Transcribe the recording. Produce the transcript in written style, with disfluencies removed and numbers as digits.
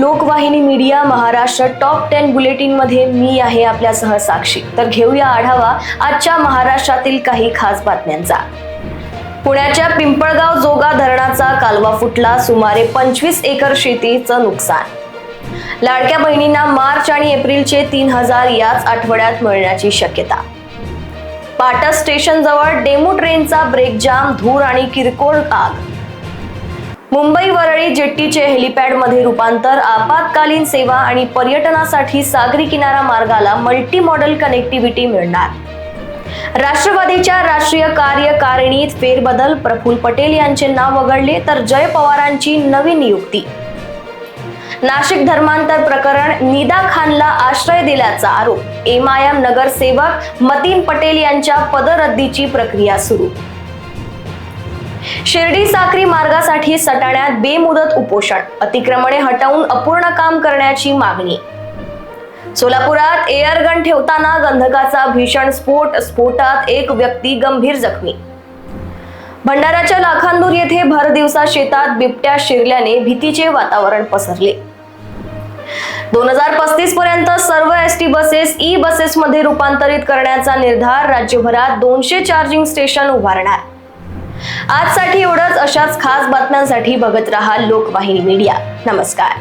लोकवाहिनी media Maharashtra top 10 bulletin मध्ये मी आहे आपल्यासह साक्षी। तर घेऊया आढावा आजच्या महाराष्ट्रातील काही खास बातम्यांचा। पुण्याच्या पिंपळगाव जोगा धरणाचा कालवा फुटला, सुमारे 25 एकर शेतीचं नुकसान। लाडक्या बहिणींना मार्च आणि एप्रिलचे 3000 याच आठवड्यात मिळण्याची शक्यता। पाटस स्टेशन जवळ डेमो ट्रेनचा ब्रेक जाम, धूर आणि किरकोळ आग। मुंबई वरळी जेट्टीचे हेलिपॅड मध्ये रूपांतर, आपत्कालीन सेवा आणि पर्यटनासाठी सागरी किनारा मार्गाला मल्टी मॉडेल कनेक्टिव्हिटी मिळणार। राष्ट्रवादीच्या राष्ट्रीय कार्यकारिणीत फेरबदल, प्रफुल्ल पटेल यांचे नाव वगळले तर जय पवारांची नवी नियुक्ती। नाशिक धर्मांतर प्रकरण, निदा खानला आश्रय दिल्याचा आरोप, एमआयएम नगरसेवक मतीन पटेल यांच्या पदरद्दीची प्रक्रिया सुरू। शिर्डी साक्री मार्गासाठी सटाण्यात बेमुदत उपोषण, अतिक्रमणे हटवून अपूर्ण काम करण्याची मागणी। सोलापुरात एअरगन ठेवताना गंधकाचा भीषण स्फोट, स्फोटात एक व्यक्ती गंभीर जखमी। भंडाऱ्याच्या लाखांदूर येथे भर दिवसा शेतात बिबट्या शिरल्याने भीतीचे वातावरण पसरले। 2035 पर्यंत सर्व एसटी बसेस ई बसेस मध्ये रूपांतरित करण्याचा निर्धार, राज्यभरात 200 चार्जिंग स्टेशन उभारणार। आजसाठी एवढंच। अशाच खास बातम्यांसाठी बघत रहा लोकवाहिनी मीडिया। नमस्कार।